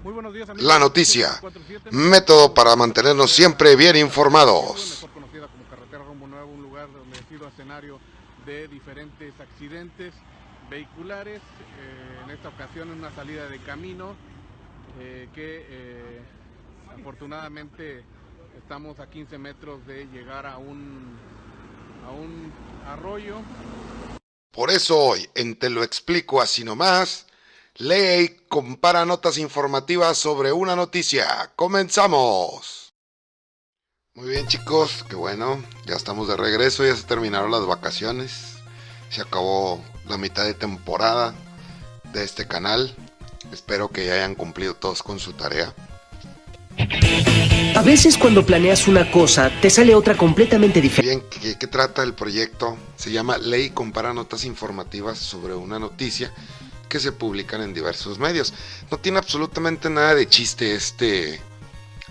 Muy buenos días, amigos. La noticia, método para mantenernos siempre bien informados. Mejor conocida como Carretera Rumbo Nuevo, un lugar donde ha sido escenario de diferentes accidentes vehiculares. En esta ocasión en una salida de camino que afortunadamente estamos a 15 metros de llegar a un arroyo. Por eso hoy, en Te lo explico así nomás, lee y compara notas informativas sobre una noticia. ¡Comenzamos! Muy bien, chicos, qué bueno, ya estamos de regreso, ya se terminaron las vacaciones, se acabó la mitad de temporada de este canal. Espero que ya hayan cumplido todos con su tarea. A veces cuando planeas una cosa, te sale otra completamente diferente. Bien, ¿qué trata el proyecto? Se llama Ley compara notas informativas sobre una noticia que se publican en diversos medios. No tiene absolutamente nada de chiste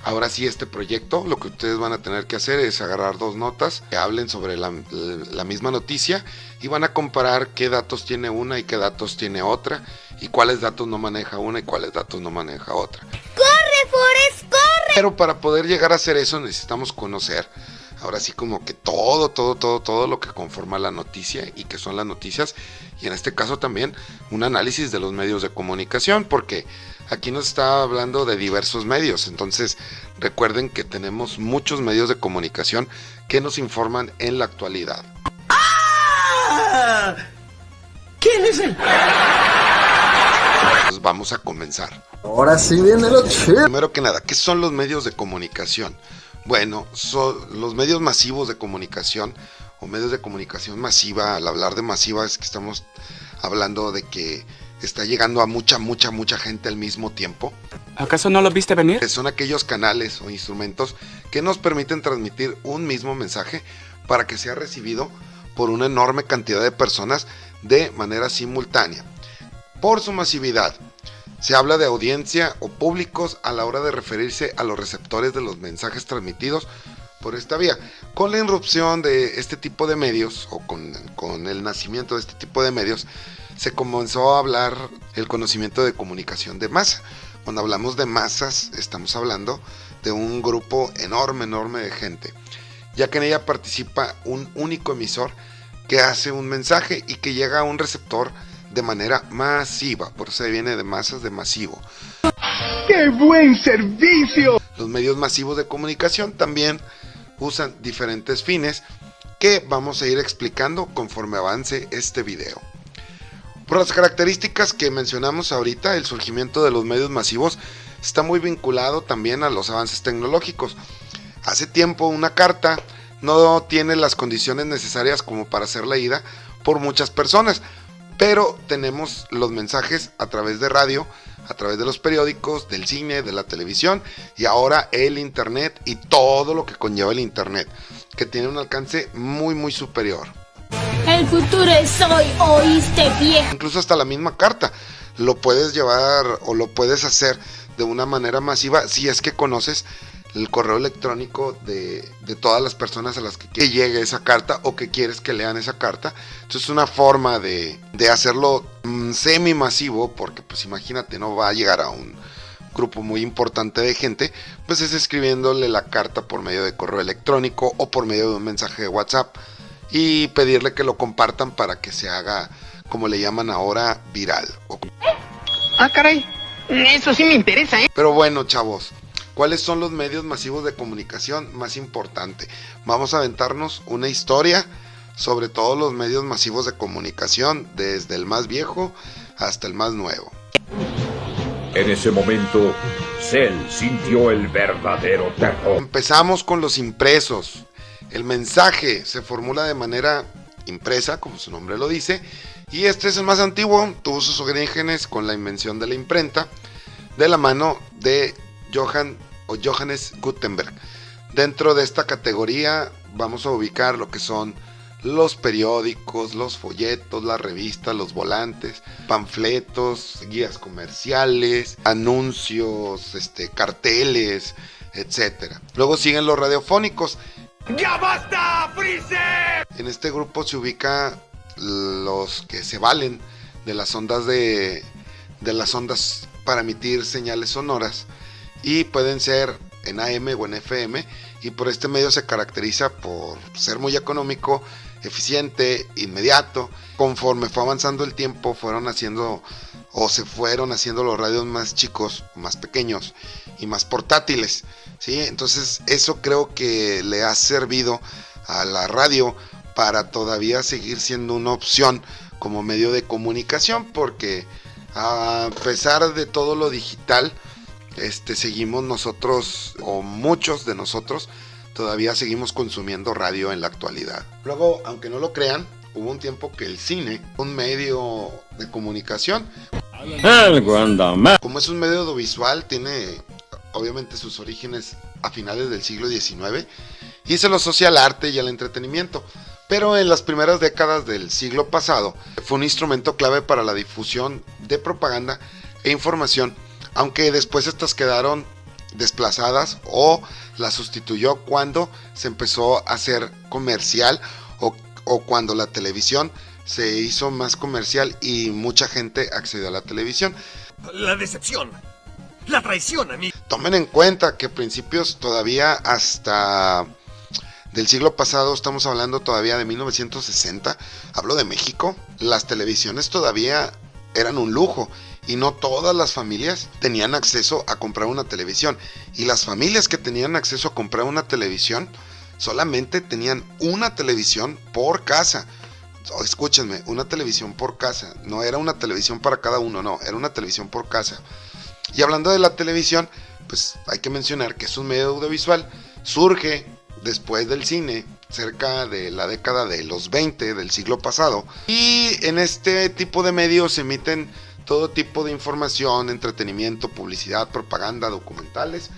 ahora sí este proyecto. Lo que ustedes van a tener que hacer es agarrar dos notas que hablen sobre la misma noticia y van a comparar qué datos tiene una y qué datos tiene otra y cuáles datos no maneja una y cuáles datos no maneja otra. ¡Corre, Forrest, corre! Pero para poder llegar a hacer eso necesitamos conocer ahora sí como que todo lo que conforma la noticia y que son las noticias, y en este caso también un análisis de los medios de comunicación, porque aquí nos está hablando de diversos medios. Entonces recuerden que tenemos muchos medios de comunicación que nos informan en la actualidad. ¡Ah! ¿Quién es él? Pues vamos a comenzar. Ahora sí viene lo chido. Primero que nada, ¿qué son los medios de comunicación? Bueno, son los medios masivos de comunicación o medios de comunicación masiva. Al hablar de masiva es que estamos hablando de que está llegando a mucha gente al mismo tiempo. ¿Acaso no lo viste venir? Son aquellos canales o instrumentos que nos permiten transmitir un mismo mensaje para que sea recibido por una enorme cantidad de personas de manera simultánea. Por su masividad, se habla de audiencia o públicos a la hora de referirse a los receptores de los mensajes transmitidos por esta vía. Con la irrupción de este tipo de medios, o con el nacimiento de este tipo de medios, se comenzó a hablar el conocimiento de comunicación de masa. Cuando hablamos de masas, estamos hablando de un grupo enorme de gente, ya que en ella participa un único emisor que hace un mensaje y que llega a un receptor de manera masiva. Por eso viene de masas, de masivo. ¡Qué buen servicio! Los medios masivos de comunicación también usan diferentes fines que vamos a ir explicando conforme avance este video. Por las características que mencionamos ahorita, el surgimiento de los medios masivos está muy vinculado también a los avances tecnológicos. Hace tiempo una carta no tiene las condiciones necesarias como para ser leída por muchas personas, pero tenemos los mensajes a través de radio, a través de los periódicos, del cine, de la televisión y ahora el internet y todo lo que conlleva el internet, que tiene un alcance muy superior. El futuro es hoy, ¿oíste, viejo? Incluso hasta la misma carta lo puedes llevar o lo puedes hacer de una manera masiva si es que conoces el correo electrónico de todas las personas a las que llegue esa carta o que quieres que lean esa carta. Entonces una forma de hacerlo semi masivo, porque pues imagínate, no va a llegar a un grupo muy importante de gente, pues es escribiéndole la carta por medio de correo electrónico o por medio de un mensaje de WhatsApp y pedirle que lo compartan para que se haga, como le llaman ahora, viral. Ah, caray, eso sí me interesa, ¿eh? Pero bueno, chavos, ¿cuáles son los medios masivos de comunicación más importantes? Vamos a aventarnos una historia sobre todos los medios masivos de comunicación, desde el más viejo hasta el más nuevo. En ese momento, Cell sintió el verdadero terror. Empezamos con los impresos. El mensaje se formula de manera impresa, como su nombre lo dice, y este es el más antiguo. Tuvo sus orígenes con la invención de la imprenta, de la mano de Johannes Gutenberg. Dentro de esta categoría vamos a ubicar lo que son los periódicos, los folletos, las revistas, los volantes, panfletos, guías comerciales, anuncios, carteles, etcétera. Luego siguen los radiofónicos. ¡Ya basta, Freezer! En este grupo se ubica los que se valen de las ondas para emitir señales sonoras y pueden ser en AM o en FM, y por este medio se caracteriza por ser muy económico, eficiente, inmediato. Conforme fue avanzando el tiempo, se fueron haciendo los radios más chicos, más pequeños y más portátiles, ¿sí? Entonces eso creo que le ha servido a la radio para todavía seguir siendo una opción como medio de comunicación, porque a pesar de todo lo digital, seguimos nosotros, o muchos de nosotros, todavía seguimos consumiendo radio en la actualidad. Luego, aunque no lo crean, hubo un tiempo que el cine, un medio de comunicación, como es un medio audiovisual, tiene obviamente sus orígenes a finales del siglo XIX y se lo asocia al arte y al entretenimiento. Pero en las primeras décadas del siglo pasado fue un instrumento clave para la difusión de propaganda e información, aunque después estas quedaron desplazadas o la sustituyó cuando se empezó a hacer comercial o cuando la televisión se hizo más comercial y mucha gente accedió a la televisión. La decepción, la traición, amigo. Tomen en cuenta que a principios todavía hasta del siglo pasado, estamos hablando todavía de 1960, hablo de México, las televisiones todavía eran un lujo y no todas las familias tenían acceso a comprar una televisión, y las familias que tenían acceso a comprar una televisión solamente tenían una televisión por casa. Escúchenme, una televisión por casa, no era una televisión para cada uno, no, era una televisión por casa. Y hablando de la televisión, pues hay que mencionar que es un medio audiovisual, surge después del cine, cerca de la década de los 20 del siglo pasado, y en este tipo de medios se emiten todo tipo de información, entretenimiento, publicidad, propaganda, documentales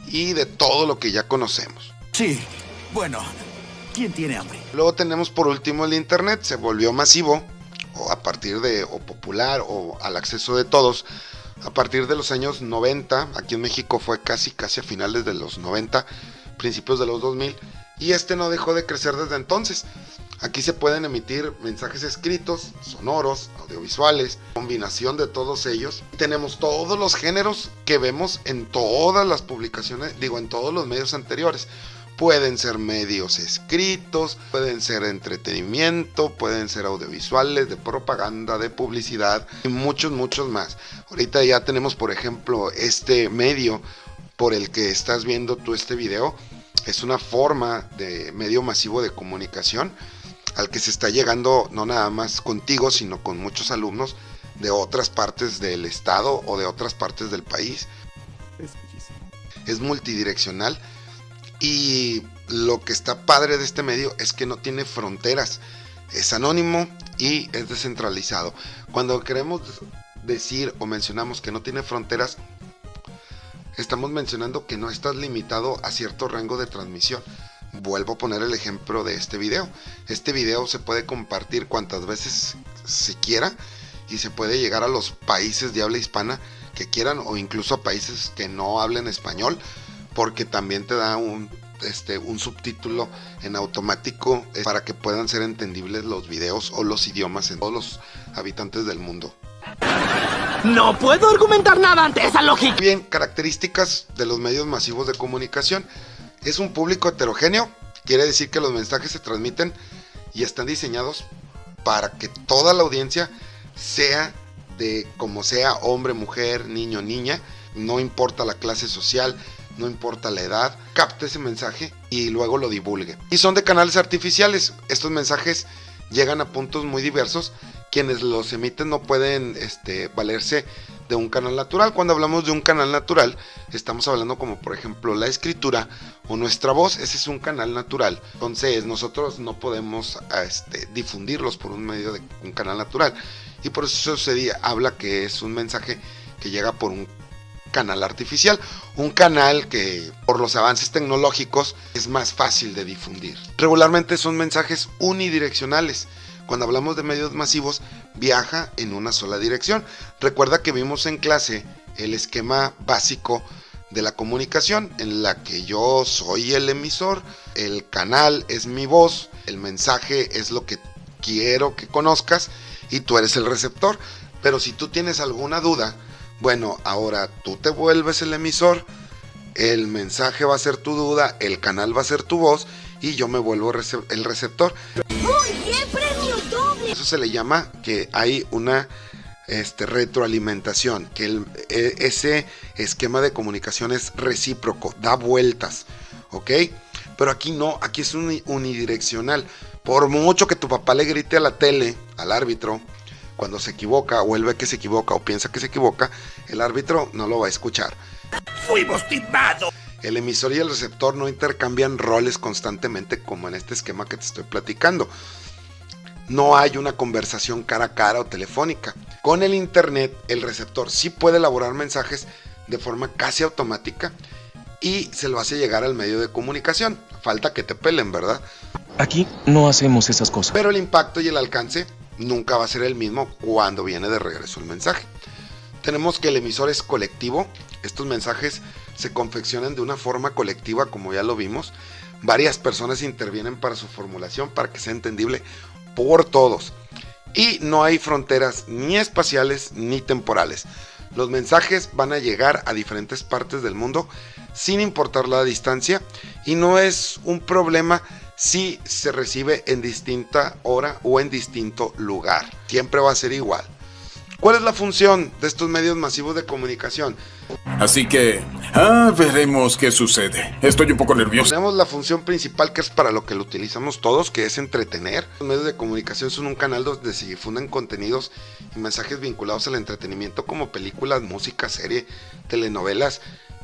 y de todo lo que ya conocemos. Sí, bueno, ¿quién tiene hambre? Luego tenemos por último el internet, se volvió masivo, o a partir de, o popular, o al acceso de todos, a partir de los años 90, aquí en México fue casi a finales de los 90, principios de los 2000, y no dejó de crecer desde entonces. Aquí se pueden emitir mensajes escritos, sonoros, audiovisuales, combinación de todos ellos. Tenemos todos los géneros que vemos en todas las publicaciones, en todos los medios anteriores. Pueden ser medios escritos, pueden ser entretenimiento, pueden ser audiovisuales, de propaganda, de publicidad y muchos más. Ahorita ya tenemos, por ejemplo, este medio por el que estás viendo tú este video. Es una forma de medio masivo de comunicación al que se está llegando no nada más contigo, sino con muchos alumnos de otras partes del estado o de otras partes del país. Es multidireccional y lo que está padre de este medio es que no tiene fronteras, es anónimo y es descentralizado. Cuando queremos decir o mencionamos que no tiene fronteras, estamos mencionando que no estás limitado a cierto rango de transmisión. Vuelvo a poner el ejemplo de este video. Este video se puede compartir cuantas veces se quiera y se puede llegar a los países de habla hispana que quieran, o incluso a países que no hablen español, porque también te da un subtítulo en automático para que puedan ser entendibles los videos o los idiomas en todos los habitantes del mundo. No puedo argumentar nada ante esa lógica. Bien, características de los medios masivos de comunicación. Es un público heterogéneo, quiere decir que los mensajes se transmiten y están diseñados para que toda la audiencia sea de como sea, hombre, mujer, niño, niña, no importa la clase social, no importa la edad, capte ese mensaje y luego lo divulgue. Y son de canales artificiales, estos mensajes llegan a puntos muy diversos. Quienes los emiten no pueden valerse de un canal natural. Cuando hablamos de un canal natural, estamos hablando como por ejemplo la escritura o nuestra voz. Ese es un canal natural. Entonces nosotros no podemos difundirlos por un medio de un canal natural. Y por eso se habla que es un mensaje que llega por un canal artificial. Un canal que por los avances tecnológicos es más fácil de difundir. Regularmente son mensajes unidireccionales. Cuando hablamos de medios masivos, viaja en una sola dirección. Recuerda que vimos en clase el esquema básico de la comunicación, en la que yo soy el emisor, el canal es mi voz, el mensaje es lo que quiero que conozcas y tú eres el receptor. Pero si tú tienes alguna duda, Bueno, ahora tú te vuelves el emisor, el mensaje va a ser tu duda, el canal va a ser tu voz y yo me vuelvo el receptor. ¡Muy bien, premio doble! Eso se le llama que hay una retroalimentación, que ese esquema de comunicación es recíproco, da vueltas, ¿ok? Pero aquí no, aquí es unidireccional. Por mucho que tu papá le grite a la tele, al árbitro, cuando se equivoca, o él ve que se equivoca, o piensa que se equivoca, el árbitro no lo va a escuchar. ¡Fuimos timados! El emisor y el receptor no intercambian roles constantemente como en este esquema que te estoy platicando. No hay una conversación cara a cara o telefónica. Con el internet, el receptor sí puede elaborar mensajes de forma casi automática y se lo hace llegar al medio de comunicación. Falta que te pelen, ¿verdad? Aquí no hacemos esas cosas. Pero el impacto y el alcance nunca va a ser el mismo cuando viene de regreso el mensaje. Tenemos que el emisor es colectivo. Estos mensajes se confeccionan de una forma colectiva, como ya lo vimos. Varias personas intervienen para su formulación, para que sea entendible por todos. Y no hay fronteras ni espaciales ni temporales. Los mensajes van a llegar a diferentes partes del mundo sin importar la distancia, y no es un problema si se recibe en distinta hora o en distinto lugar. Siempre va a ser igual. ¿Cuál es la función de estos medios masivos de comunicación? Así que, veremos qué sucede. Estoy un poco nervioso. Tenemos la función principal, que es para lo que lo utilizamos todos, que es entretener. Los medios de comunicación son un canal donde se difunden contenidos y mensajes vinculados al entretenimiento, como películas, música, serie, telenovelas,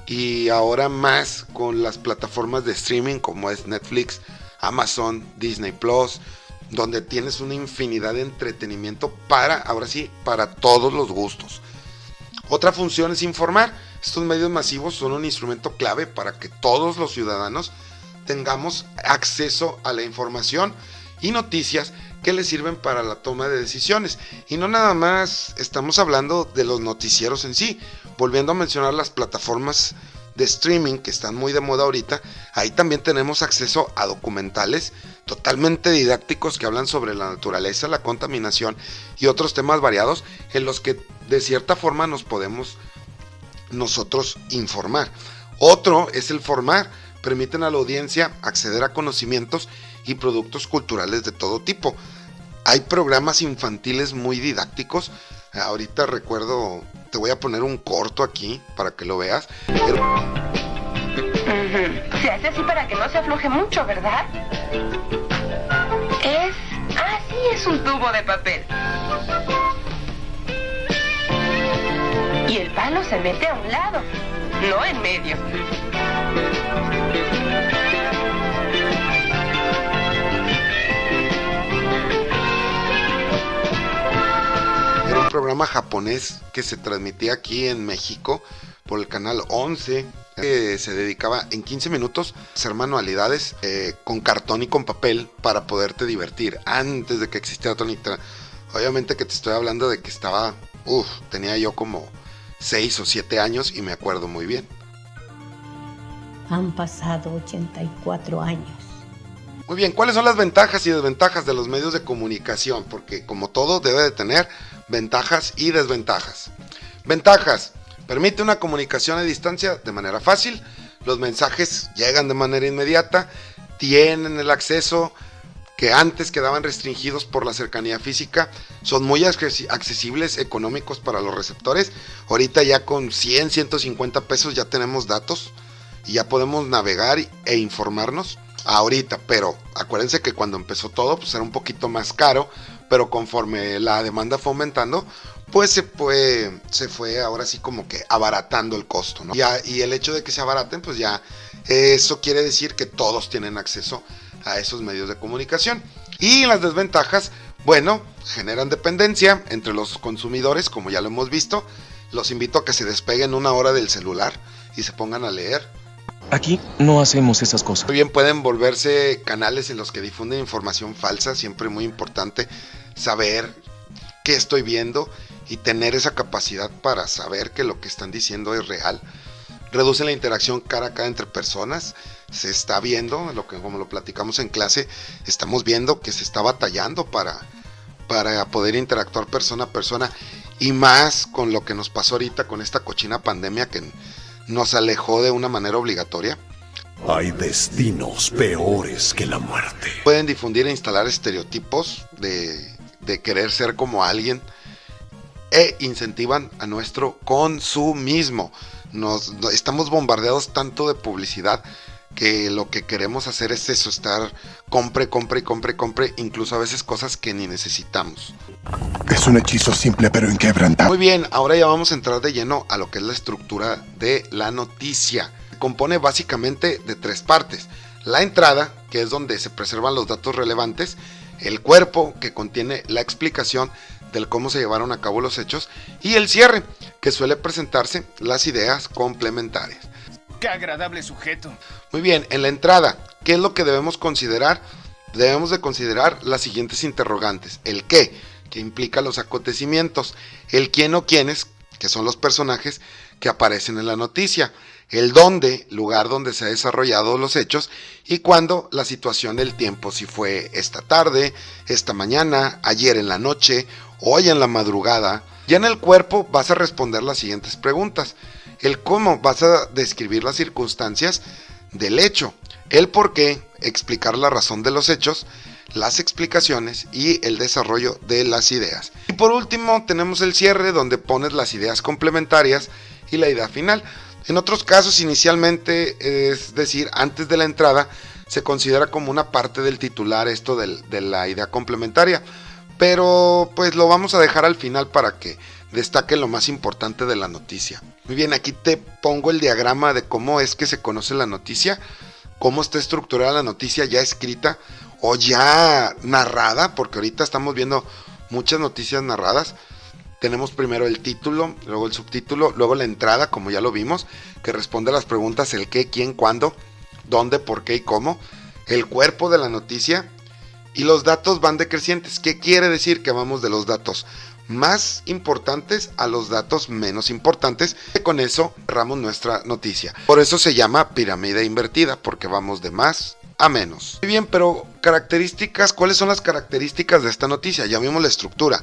y ahora más con las plataformas de streaming como es Netflix, Amazon, Disney Plus, donde tienes una infinidad de entretenimiento ahora sí, para todos los gustos. Otra función es informar. Estos medios masivos son un instrumento clave para que todos los ciudadanos tengamos acceso a la información y noticias que les sirven para la toma de decisiones. Y no nada más estamos hablando de los noticieros en sí. Volviendo a mencionar las plataformas de streaming que están muy de moda ahorita, ahí también tenemos acceso a documentales totalmente didácticos que hablan sobre la naturaleza, la contaminación y otros temas variados, en los que de cierta forma nos podemos nosotros informar. Otro es el formar. Permiten a la audiencia acceder a conocimientos y productos culturales de todo tipo. Hay programas infantiles muy didácticos. Ahorita recuerdo, te voy a poner un corto aquí para que lo veas. Se hace así para que no se afloje mucho, ¿verdad? Sí, es un tubo de papel. Y el palo se mete a un lado, no en medio. Era un programa japonés que se transmitía aquí en México por el canal 11, que se dedicaba en 15 minutos a hacer manualidades con cartón y con papel para poderte divertir antes de que existiera Tony. Obviamente que te estoy hablando de que tenía yo como 6 o 7 años y me acuerdo muy bien. Han pasado 84 años. Muy bien, ¿cuáles son las ventajas y desventajas de los medios de comunicación? Porque como todo debe de tener ventajas y desventajas. Ventajas: permite una comunicación a distancia de manera fácil, los mensajes llegan de manera inmediata, tienen el acceso que antes quedaban restringidos por la cercanía física, son muy accesibles, económicos para los receptores. Ahorita ya con 100, 150 pesos ya tenemos datos y ya podemos navegar e informarnos ahorita, pero acuérdense que cuando empezó todo pues era un poquito más caro, pero conforme la demanda fue aumentando, pues se fue ahora sí como que abaratando el costo, ¿no? Y el hecho de que se abaraten, pues ya eso quiere decir que todos tienen acceso a esos medios de comunicación. Y las desventajas, bueno, generan dependencia entre los consumidores, como ya lo hemos visto. Los invito a que se despeguen una hora del celular y se pongan a leer. Aquí no hacemos esas cosas. Bien, pueden volverse canales en los que difunden información falsa. Siempre muy importante saber qué estoy viendo y tener esa capacidad para saber que lo que están diciendo es real. Reduce la interacción cara a cara entre personas. Se está viendo, como lo platicamos en clase, estamos viendo que se está batallando para poder interactuar persona a persona. y más con lo que nos pasó ahorita con esta cochina pandemia que nos alejó de una manera obligatoria. Hay destinos peores que la muerte. Pueden difundir e instalar estereotipos de querer ser como alguien e incentivan a nuestro consumismo. Estamos bombardeados tanto de publicidad que lo que queremos hacer es eso, estar compre, incluso a veces cosas que ni necesitamos. Es un hechizo simple pero inquebrantable. Muy bien, ahora ya vamos a entrar de lleno a lo que es la estructura de la noticia. Se compone básicamente de 3 partes. La entrada, que es donde se preservan los datos relevantes. El cuerpo, que contiene la explicación del cómo se llevaron a cabo los hechos. Y el cierre, que suele presentarse las ideas complementarias. ¡Qué agradable sujeto! Muy bien, en la entrada, ¿qué es lo que debemos considerar? Debemos de considerar las siguientes interrogantes. El qué, que implica los acontecimientos. El quién o quiénes, que son los personajes que aparecen en la noticia. El dónde, lugar donde se han desarrollado los hechos. Y cuándo, la situación del tiempo, si fue esta tarde, esta mañana, ayer en la noche, hoy en la madrugada. Ya en el cuerpo vas a responder las siguientes preguntas. El cómo, vas a describir las circunstancias del hecho. El por qué, explicar la razón de los hechos, las explicaciones y el desarrollo de las ideas. Y por último tenemos el cierre, donde pones las ideas complementarias y la idea final. En otros casos, inicialmente, es decir, antes de la entrada, se considera como una parte del titular esto de la idea complementaria. Pero pues lo vamos a dejar al final para que destaque lo más importante de la noticia. Muy bien, aquí te pongo el diagrama de cómo es que se conoce la noticia, cómo está estructurada la noticia ya escrita o ya narrada, porque ahorita estamos viendo muchas noticias narradas. Tenemos primero el título, luego el subtítulo, luego la entrada, como ya lo vimos, que responde a las preguntas el qué, quién, cuándo, dónde, por qué y cómo, el cuerpo de la noticia. Y los datos van decrecientes. ¿Qué quiere decir? Que vamos de los datos más importantes a los datos menos importantes. Y con eso cerramos nuestra noticia. Por eso se llama pirámide invertida, porque vamos de más a menos. Muy bien, pero características, ¿cuáles son las características de esta noticia? Ya vimos la estructura.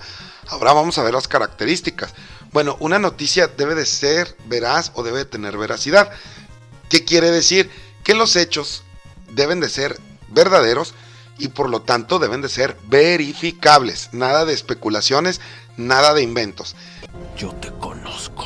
Ahora vamos a ver las características. Bueno, una noticia debe de ser veraz o debe de tener veracidad. ¿Qué quiere decir? Que los hechos deben de ser verdaderos y por lo tanto deben de ser verificables. Nada de especulaciones, nada de inventos. Yo te conozco.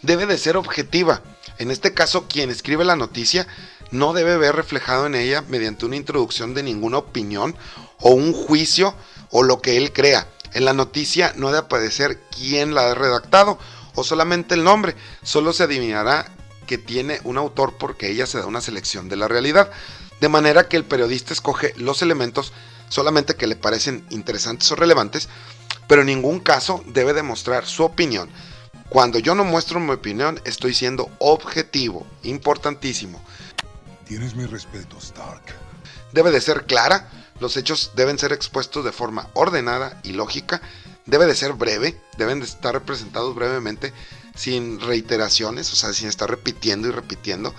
Debe de ser objetiva. En este caso, quien escribe la noticia no debe ver reflejado en ella mediante una introducción de ninguna opinión o un juicio o lo que él crea. En la noticia no debe aparecer quién la ha redactado o solamente el nombre. Solo se adivinará que tiene un autor porque ella se da una selección de la realidad. De manera que el periodista escoge los elementos solamente que le parecen interesantes o relevantes, pero en ningún caso debe demostrar su opinión. Cuando yo no muestro mi opinión, estoy siendo objetivo, importantísimo. Tienes mi respeto, Stark. Debe de ser clara, los hechos deben ser expuestos de forma ordenada y lógica, debe de ser breve, deben de estar representados brevemente, sin reiteraciones, o sea, sin estar repitiendo y repitiendo,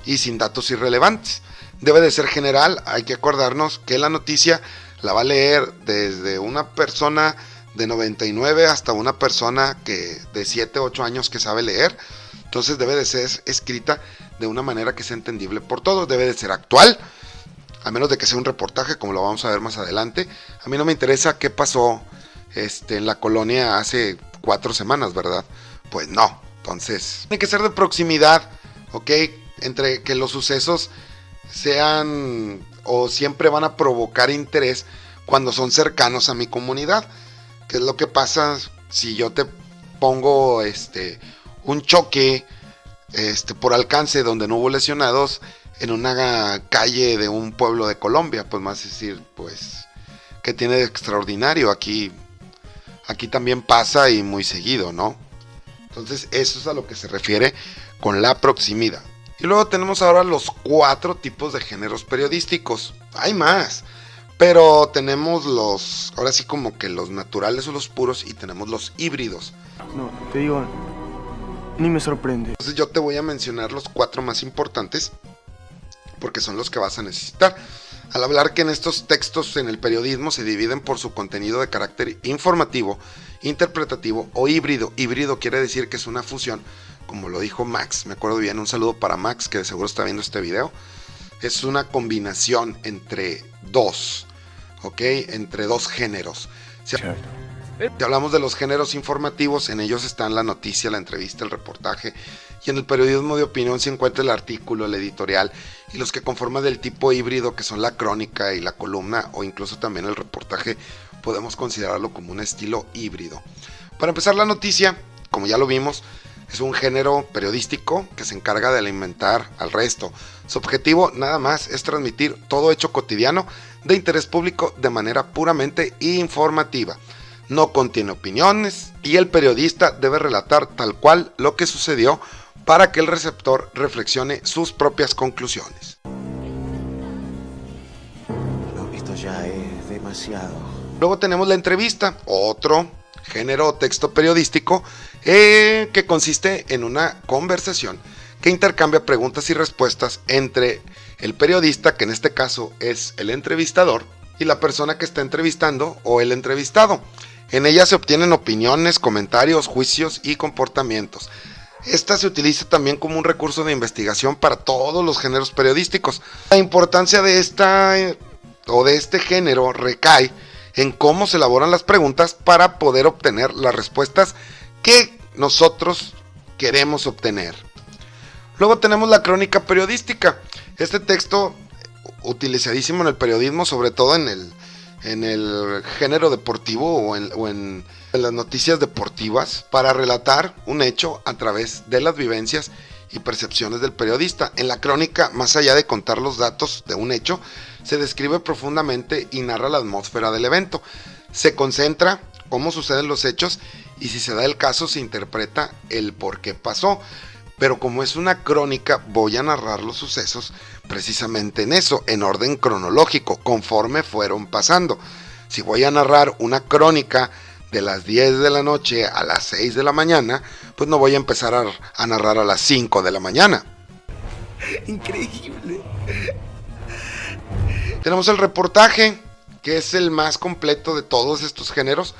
y sin datos irrelevantes. Debe de ser general, hay que acordarnos que la noticia la va a leer desde una persona de 99 hasta una persona que de 7, 8 años que sabe leer. Entonces debe de ser escrita de una manera que sea entendible por todos, debe de ser actual, a menos de que sea un reportaje como lo vamos a ver más adelante. A mí no me interesa qué pasó en la colonia hace 4 semanas, ¿verdad? Pues no, entonces tiene que ser de proximidad, ¿ok? Entre que los sucesos sean o siempre van a provocar interés cuando son cercanos a mi comunidad. ¿Qué es lo que pasa si yo te pongo un choque por alcance donde no hubo lesionados en una calle de un pueblo de Colombia? Pues más decir, pues, ¿qué tiene de extraordinario? Aquí también pasa y muy seguido, ¿no? Entonces eso es a lo que se refiere con la proximidad. Y luego tenemos ahora los 4 tipos de géneros periodísticos. Hay más, pero tenemos ahora sí como que los naturales o los puros y tenemos los híbridos. No, te digo, ni me sorprende. Entonces yo te voy a mencionar los 4 más importantes porque son los que vas a necesitar. al hablar que en estos textos en el periodismo se dividen por su contenido de carácter informativo, interpretativo o híbrido. Híbrido quiere decir que es una fusión, como lo dijo Max, me acuerdo bien, un saludo para Max que de seguro está viendo este video. Es una combinación entre dos, ¿ok? Entre dos géneros. Si hablamos de los géneros informativos, en ellos están la noticia, la entrevista, el reportaje, y en el periodismo de opinión se encuentra el artículo, el editorial, y los que conforman del tipo híbrido, que son la crónica y la columna, o incluso también el reportaje, podemos considerarlo como un estilo híbrido. Para empezar, la noticia, como ya lo vimos, es un género periodístico que se encarga de alimentar al resto. Su objetivo nada más es transmitir todo hecho cotidiano de interés público de manera puramente informativa. No contiene opiniones y el periodista debe relatar tal cual lo que sucedió para que el receptor reflexione sus propias conclusiones. Lo visto ya es demasiado. Luego tenemos la entrevista, otro género o texto periodístico que consiste en una conversación que intercambia preguntas y respuestas entre el periodista, que en este caso es el entrevistador, y la persona que está entrevistando o el entrevistado. En ella se obtienen opiniones, comentarios, juicios y comportamientos. Esta se utiliza también como un recurso de investigación para todos los géneros periodísticos. La importancia de este género recae en cómo se elaboran las preguntas para poder obtener las respuestas que nosotros queremos obtener. Luego tenemos la crónica periodística. Este texto utilizadísimo en el periodismo, sobre todo en el género deportivo o en las noticias deportivas, para relatar un hecho a través de las vivencias y percepciones del periodista. En la crónica, más allá de contar los datos de un hecho, se describe profundamente y narra la atmósfera del evento. Se concentra cómo suceden los hechos y, si se da el caso, se interpreta el por qué pasó. Pero como es una crónica, voy a narrar los sucesos precisamente en eso, en orden cronológico, conforme fueron pasando. Si voy a narrar una crónica de las 10 de la noche a las 6 de la mañana, pues no voy a empezar a narrar a las 5 de la mañana. Increíble. Tenemos el reportaje, que es el más completo de todos estos géneros,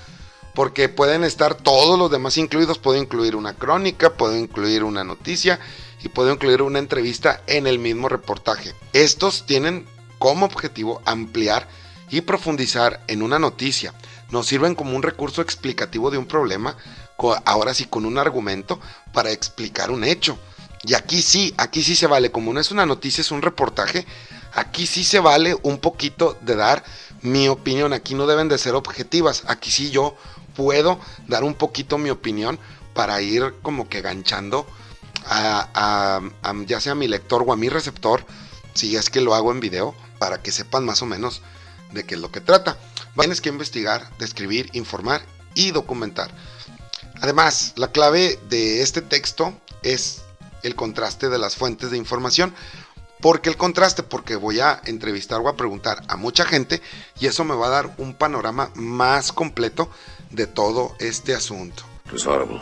porque pueden estar todos los demás incluidos. Puedo incluir una crónica, puedo incluir una noticia y puedo incluir una entrevista en el mismo reportaje. Estos tienen como objetivo ampliar y profundizar en una noticia. Nos sirven como un recurso explicativo de un problema, ahora sí con un argumento para explicar un hecho. Y aquí sí se vale, como no es una noticia, es un reportaje, aquí sí se vale un poquito de dar mi opinión. Aquí no deben de ser objetivas, aquí sí yo puedo dar un poquito mi opinión para ir como que ganchando a ya sea a mi lector o a mi receptor, si es que lo hago en video, para que sepan más o menos de qué es lo que trata. Tienes que investigar, describir, informar y documentar. Además, la clave de este texto es el contraste de las fuentes de información. ¿Por qué el contraste? Porque voy a entrevistar o a preguntar a mucha gente y eso me va a dar un panorama más completo de todo este asunto. It was horrible.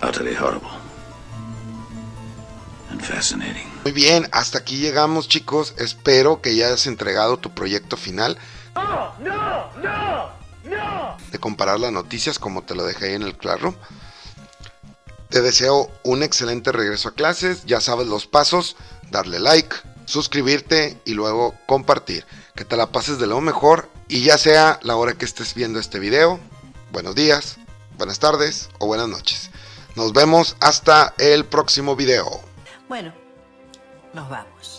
Utterly horrible. And fascinating. Muy bien, hasta aquí llegamos, chicos. Espero que ya hayas entregado tu proyecto final. No. De comparar las noticias, como te lo dejé ahí en el Classroom. Te deseo un excelente regreso a clases. Ya sabes los pasos: darle like, suscribirte y luego compartir. Que te la pases de lo mejor, y ya sea la hora que estés viendo este video, buenos días, buenas tardes o buenas noches. Nos vemos hasta el próximo video. Bueno, nos vamos.